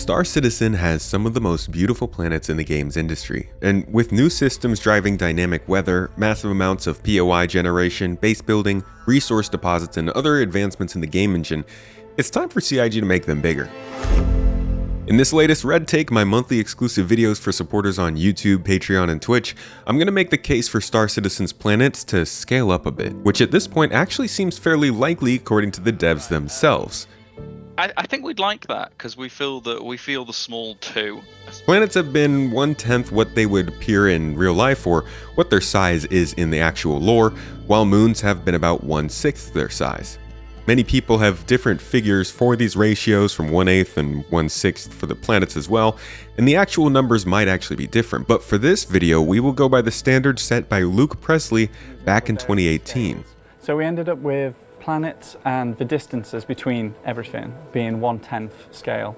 Star Citizen has some of the most beautiful planets in the game's industry, and with new systems driving dynamic weather, massive amounts of POI generation, base building, resource deposits, and other advancements in the game engine, it's time for CIG to make them bigger. In this latest Red Take, my monthly exclusive videos for supporters on YouTube, Patreon, and Twitch, I'm going to make the case for Star Citizen's planets to scale up a bit, which at this point actually seems fairly likely according to the devs themselves. I think we'd like that, because we feel the small too. Planets have been 1/10 what they would appear in real life or what their size is in the actual lore, while moons have been about 1/6 their size. Many people have different figures for these ratios, from 1/8 and 1/6 for the planets as well, and the actual numbers might actually be different, but for this video we will go by the standard set by Luke Presley back in 2018. So we ended up with planets and the distances between everything being 1/10 scale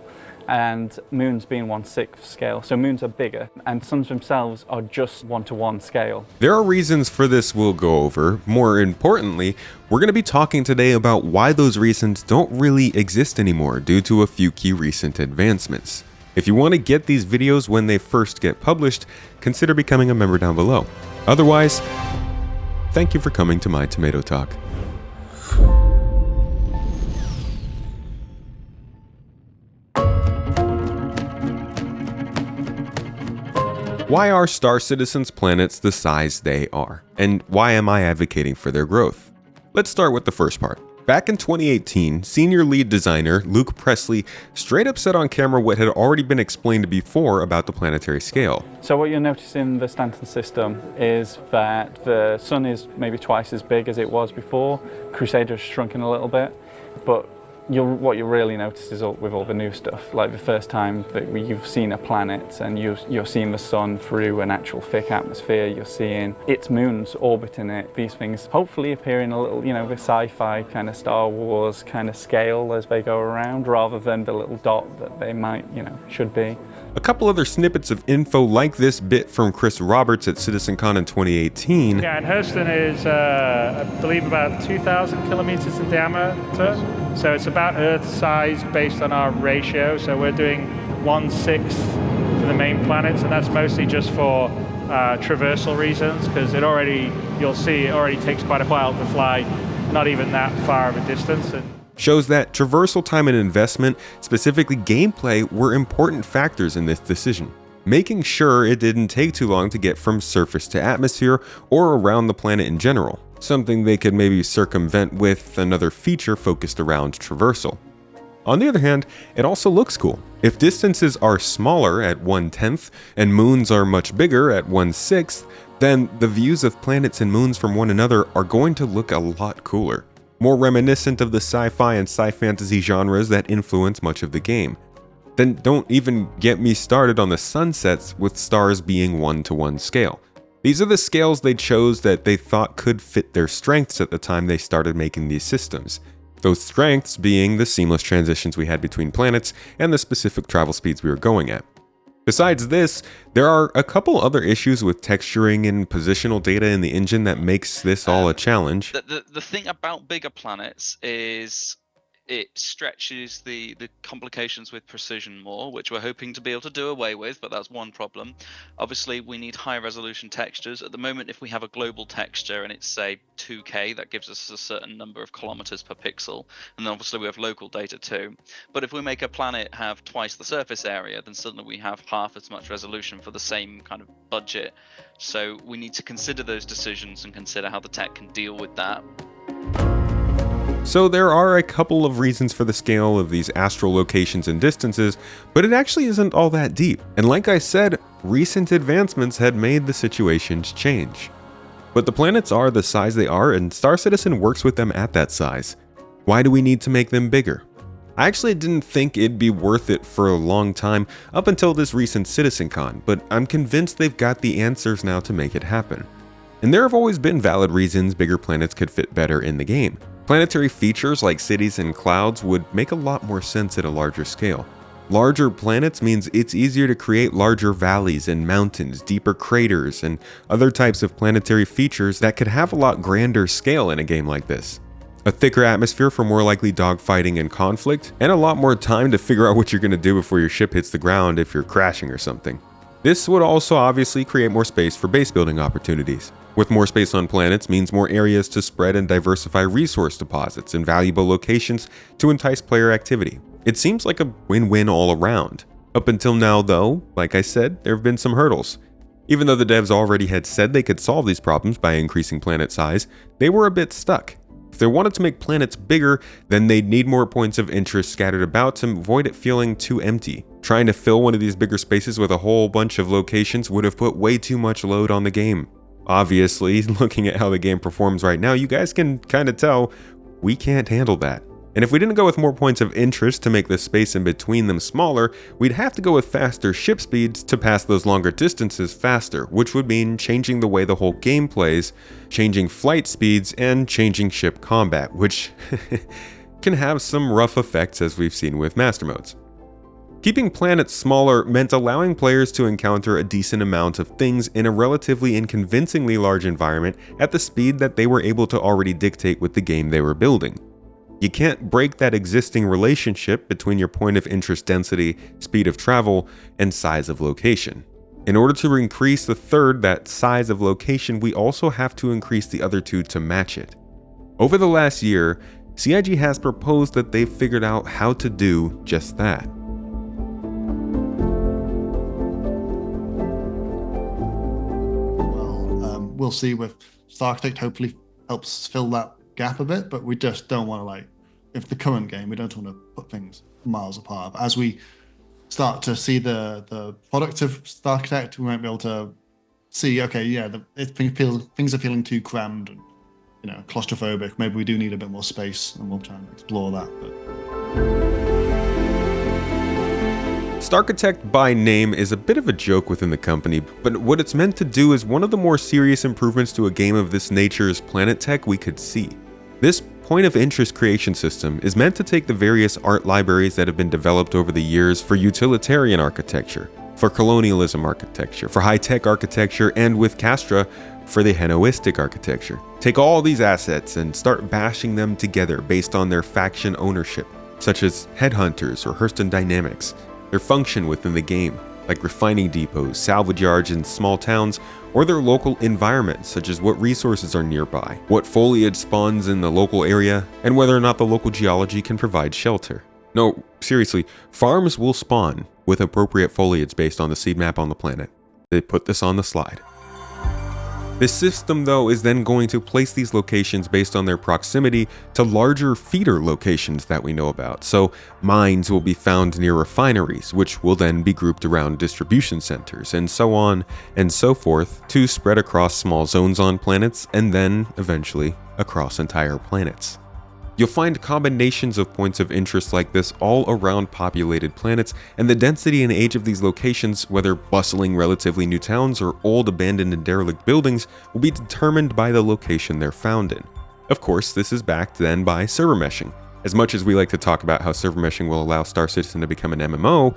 and moons being 1/6 scale. So moons are bigger and suns themselves are just 1:1 scale. There are reasons for this we'll go over. More importantly, we're going to be talking today about why those reasons don't really exist anymore due to a few key recent advancements. If you want to get these videos when they first get published, consider becoming a member down below. Otherwise, thank you for coming to my Tomato Talk. Why are Star Citizen's planets the size they are? And why am I advocating for their growth? Let's start with the first part. Back in 2018, senior lead designer Luke Presley straight up said on camera what had already been explained before about the planetary scale. So what you'll notice in the Stanton system is that the sun is maybe twice as big as it was before. Crusader's shrunken a little bit, but what you really notice is with all the new stuff, like the first time that you've seen a planet and you're seeing the sun through an actual thick atmosphere, you're seeing its moons orbiting it, these things hopefully appear in a little, the sci-fi kind of Star Wars kind of scale as they go around, rather than the little dot that they might, should be. A couple other snippets of info like this bit from Chris Roberts at CitizenCon in 2018. Yeah, and Hurston is, I believe, about 2,000 kilometers in diameter. So it's about Earth size based on our ratio. So we're doing 1/6 for the main planets, and that's mostly just for traversal reasons, because you'll see it already takes quite a while to fly, not even that far of a distance. Shows that traversal time and investment, specifically gameplay, were important factors in this decision, making sure it didn't take too long to get from surface to atmosphere or around the planet in general, something they could maybe circumvent with another feature focused around traversal. On the other hand, it also looks cool. If distances are smaller at 1/10 and moons are much bigger at 1/6, then the views of planets and moons from one another are going to look a lot cooler, more reminiscent of the sci-fi and sci-fantasy genres that influence much of the game. Then don't even get me started on the sunsets with stars being 1:1 scale. These are the scales they chose that they thought could fit their strengths at the time they started making these systems. Those strengths being the seamless transitions we had between planets and the specific travel speeds we were going at. Besides this, there are a couple other issues with texturing and positional data in the engine that makes this all a challenge. The thing about bigger planets is it stretches the complications with precision more, which we're hoping to be able to do away with, but that's one problem. Obviously, we need high resolution textures. At the moment, if we have a global texture and it's, say, 2K, that gives us a certain number of kilometers per pixel, and then obviously we have local data too. But if we make a planet have twice the surface area, then suddenly we have half as much resolution for the same kind of budget. So we need to consider those decisions and consider how the tech can deal with that. So there are a couple of reasons for the scale of these astral locations and distances, but it actually isn't all that deep. And like I said, recent advancements had made the situations change. But the planets are the size they are, and Star Citizen works with them at that size. Why do we need to make them bigger? I actually didn't think it'd be worth it for a long time up until this recent CitizenCon, but I'm convinced they've got the answers now to make it happen. And there have always been valid reasons bigger planets could fit better in the game. Planetary features like cities and clouds would make a lot more sense at a larger scale. Larger planets means it's easier to create larger valleys and mountains, deeper craters, and other types of planetary features that could have a lot grander scale in a game like this. a thicker atmosphere for more likely dogfighting and conflict, and a lot more time to figure out what you're going to do before your ship hits the ground if you're crashing or something. This would also obviously create more space for base building opportunities. With more space on planets means more areas to spread and diversify resource deposits and valuable locations to entice player activity. It seems like a win-win all around. Up until now though, like I said, there have been some hurdles. Even though the devs already had said they could solve these problems by increasing planet size, they were a bit stuck. If they wanted to make planets bigger, then they'd need more points of interest scattered about to avoid it feeling too empty. Trying to fill one of these bigger spaces with a whole bunch of locations would have put way too much load on the game. Obviously, looking at how the game performs right now, you guys can kind of tell we can't handle that. And if we didn't go with more points of interest to make the space in between them smaller, we'd have to go with faster ship speeds to pass those longer distances faster, which would mean changing the way the whole game plays, changing flight speeds, and changing ship combat, which can have some rough effects as we've seen with master modes. Keeping planets smaller meant allowing players to encounter a decent amount of things in a relatively and convincingly large environment at the speed that they were able to already dictate with the game they were building. You can't break that existing relationship between your point of interest density, speed of travel, and size of location. In order to increase the third, that size of location, we also have to increase the other two to match it. Over the last year, CIG has proposed that they've figured out how to do just that. Well, we'll see with Starchitect, hopefully helps fill that gap a bit, but we just don't want to, like, if the current game, we don't want to put things miles apart. But as we start to see the product of Starchitect, we might be able to see, okay, yeah, things are feeling too crammed and, you know, claustrophobic. Maybe we do need a bit more space, and we'll try and explore that. Starchitect by name is a bit of a joke within the company, but what it's meant to do is one of the more serious improvements to a game of this nature's planet tech we could see. This point of interest creation system is meant to take the various art libraries that have been developed over the years for utilitarian architecture, for colonialism architecture, for high-tech architecture, and with Castra, for the Henoistic architecture. Take all these assets and start bashing them together based on their faction ownership, such as Headhunters or Hurston Dynamics, their function within the game, like refining depots, salvage yards in small towns, or their local environment, such as what resources are nearby, what foliage spawns in the local area, and whether or not the local geology can provide shelter. No, seriously, farms will spawn with appropriate foliage based on the seed map on the planet. They put this on the slide. This system, though, is then going to place these locations based on their proximity to larger feeder locations that we know about. So mines will be found near refineries, which will then be grouped around distribution centers, and so on and so forth, to spread across small zones on planets, and then eventually across entire planets. You'll find combinations of points of interest like this all around populated planets, and the density and age of these locations, whether bustling relatively new towns or old abandoned and derelict buildings, will be determined by the location they're found in. Of course, this is backed then by server meshing. As much as we like to talk about how server meshing will allow Star Citizen to become an MMO,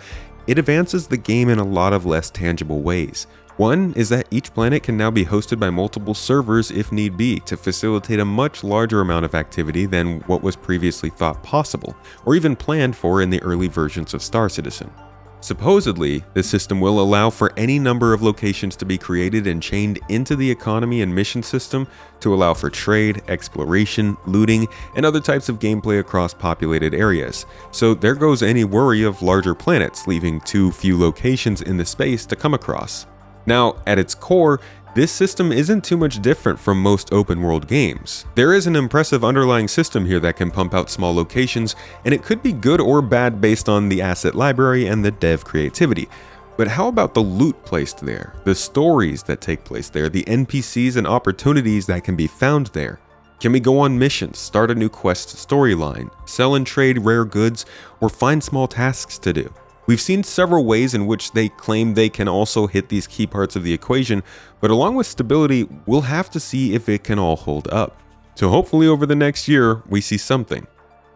it advances the game in a lot of less tangible ways. One is that each planet can now be hosted by multiple servers if need be to facilitate a much larger amount of activity than what was previously thought possible, or even planned for in the early versions of Star Citizen. Supposedly, this system will allow for any number of locations to be created and chained into the economy and mission system to allow for trade, exploration, looting, and other types of gameplay across populated areas. So there goes any worry of larger planets leaving too few locations in the space to come across. Now, at its core, this system isn't too much different from most open world games. There is an impressive underlying system here that can pump out small locations, and it could be good or bad based on the asset library and the dev creativity. But how about the loot placed there, the stories that take place there, the NPCs and opportunities that can be found there? Can we go on missions, start a new quest storyline, sell and trade rare goods, or find small tasks to do? We've seen several ways in which they claim they can also hit these key parts of the equation, but along with stability, we'll have to see if it can all hold up. So hopefully over the next year, we see something.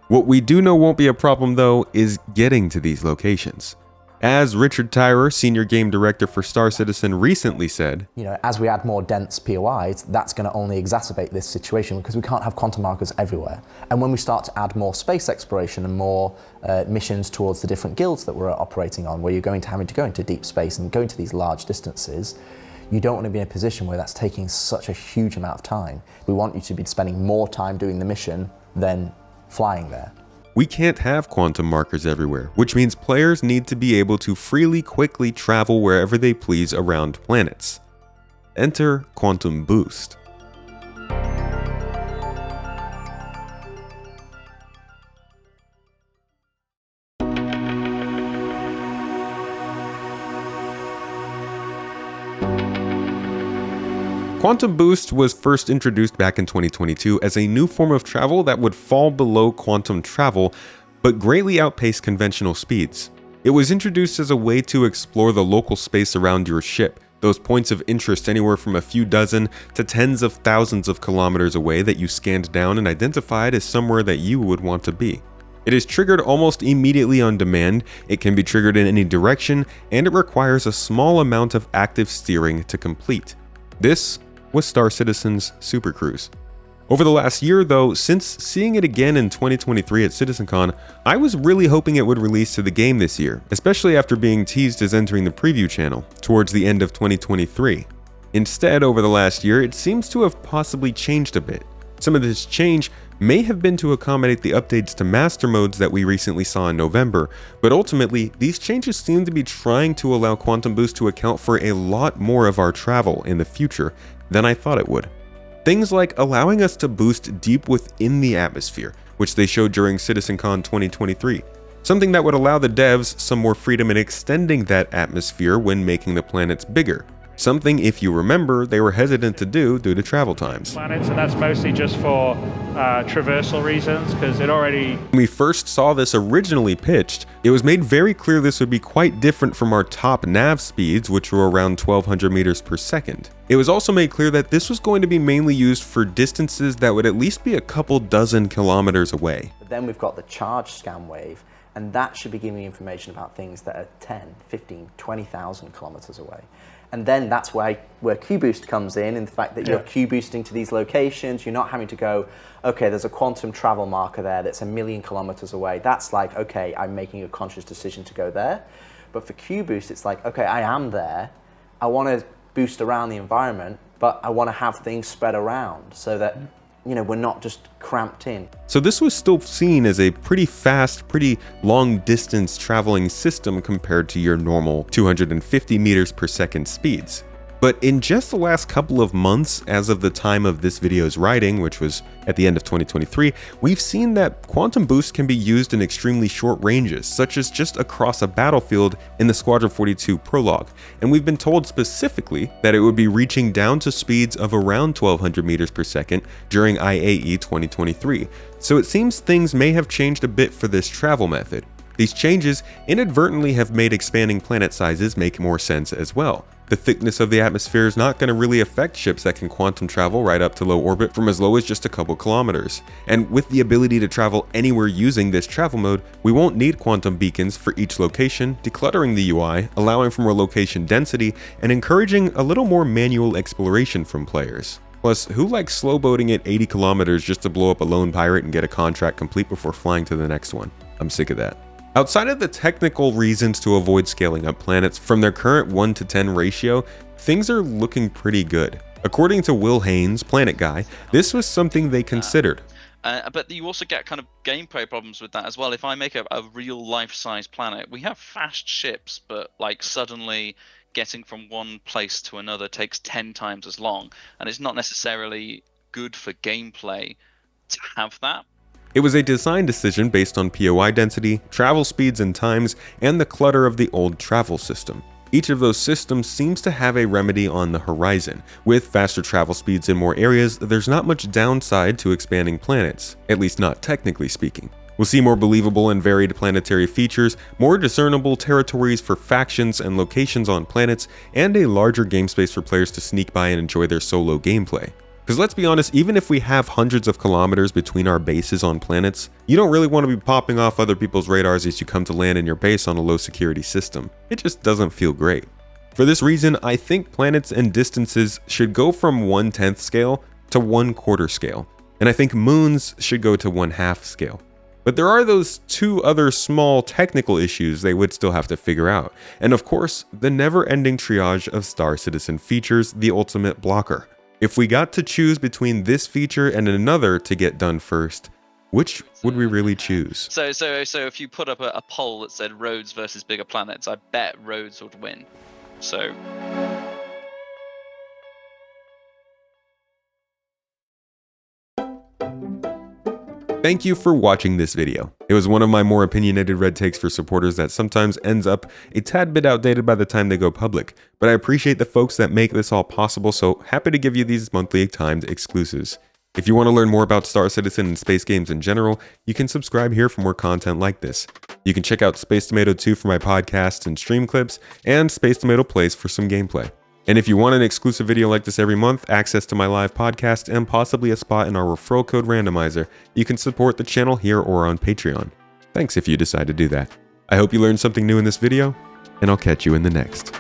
What we do know won't be a problem though is getting to these locations. As Richard Tyrer, Senior Game Director for Star Citizen, recently said, as we add more dense POIs, that's going to only exacerbate this situation because we can't have quantum markers everywhere. And when we start to add more space exploration and more missions towards the different guilds that we're operating on, where you're having to go into deep space and go into these large distances, you don't want to be in a position where that's taking such a huge amount of time. We want you to be spending more time doing the mission than flying there. We can't have quantum markers everywhere, which means players need to be able to freely, quickly travel wherever they please around planets. Enter Quantum Boost. Quantum Boost was first introduced back in 2022 as a new form of travel that would fall below quantum travel, but greatly outpace conventional speeds. It was introduced as a way to explore the local space around your ship, those points of interest anywhere from a few dozen to tens of thousands of kilometers away that you scanned down and identified as somewhere that you would want to be. It is triggered almost immediately on demand, it can be triggered in any direction, and it requires a small amount of active steering to complete. This was Star Citizen's Super Cruise. Over the last year though, since seeing it again in 2023 at CitizenCon, I was really hoping it would release to the game this year, especially after being teased as entering the preview channel towards the end of 2023. Instead, over the last year, it seems to have possibly changed a bit. Some of this change may have been to accommodate the updates to master modes that we recently saw in November, but ultimately, these changes seem to be trying to allow Quantum Boost to account for a lot more of our travel in the future than I thought it would. Things like allowing us to boost deep within the atmosphere, which they showed during CitizenCon 2023, something that would allow the devs some more freedom in extending that atmosphere when making the planets bigger. Something, if you remember, they were hesitant to do due to travel times. Planets, and that's mostly just for traversal reasons, because it already... When we first saw this originally pitched, it was made very clear this would be quite different from our top nav speeds, which were around 1200 meters per second. It was also made clear that this was going to be mainly used for distances that would at least be a couple dozen kilometers away. But then we've got the charge scan wave, and that should be giving you information about things that are 10, 15, 20,000 kilometers away. And then that's where Q-Boost comes in the fact that you're Q-boosting to these locations. You're not having to go, okay, there's a quantum travel marker there that's 1 million kilometers away. That's like, okay, I'm making a conscious decision to go there. But for Q-Boost, it's like, okay, I am there. I want to boost around the environment, but I want to have things spread around so that we're not just cramped in. So this was still seen as a pretty fast, pretty long distance traveling system compared to your normal 250 meters per second speeds. But in just the last couple of months, as of the time of this video's writing, which was at the end of 2023, we've seen that Quantum Boost can be used in extremely short ranges, such as just across a battlefield in the Squadron 42 prologue, and we've been told specifically that it would be reaching down to speeds of around 1200 meters per second during IAE 2023, so it seems things may have changed a bit for this travel method. These changes inadvertently have made expanding planet sizes make more sense as well. The thickness of the atmosphere is not going to really affect ships that can quantum travel right up to low orbit from as low as just a couple kilometers. And with the ability to travel anywhere using this travel mode, we won't need quantum beacons for each location, decluttering the UI, allowing for more location density, and encouraging a little more manual exploration from players. Plus, who likes slow boating at 80 kilometers just to blow up a lone pirate and get a contract complete before flying to the next one? I'm sick of that. Outside of the technical reasons to avoid scaling up planets from their current 1 to 10 ratio, things are looking pretty good. According to Will Haynes, Planet Guy, this was something they considered. But you also get kind of gameplay problems with that as well. If I make a real life-size planet, we have fast ships, but like suddenly getting from one place to another takes 10 times as long, and it's not necessarily good for gameplay to have that. It was a design decision based on POI density, travel speeds and times, and the clutter of the old travel system. Each of those systems seems to have a remedy on the horizon. With faster travel speeds in more areas, there's not much downside to expanding planets, at least not technically speaking. We'll see more believable and varied planetary features, more discernible territories for factions and locations on planets, and a larger game space for players to sneak by and enjoy their solo gameplay. Because let's be honest, even if we have hundreds of kilometers between our bases on planets, you don't really want to be popping off other people's radars as you come to land in your base on a low security system. It just doesn't feel great. For this reason, I think planets and distances should go from 1/10 scale to 1/4 scale, and I think moons should go to 1/2 scale. But there are those two other small technical issues they would still have to figure out, and of course, the never-ending triage of Star Citizen features the ultimate blocker. If we got to choose between this feature and another to get done first, which would we really choose? So if you put up a poll that said roads versus bigger planets, I bet roads would win. So thank you for watching this video. It was one of my more opinionated red takes for supporters that sometimes ends up a tad bit outdated by the time they go public, but I appreciate the folks that make this all possible, so happy to give you these monthly timed exclusives. If you want to learn more about Star Citizen and space games in general, you can subscribe here for more content like this. You can check out Space Tomato 2 for my podcasts and stream clips, and Space Tomato Plays for some gameplay. And if you want an exclusive video like this every month, access to my live podcast, and possibly a spot in our referral code randomizer, you can support the channel here or on Patreon. Thanks if you decide to do that. I hope you learned something new in this video, and I'll catch you in the next.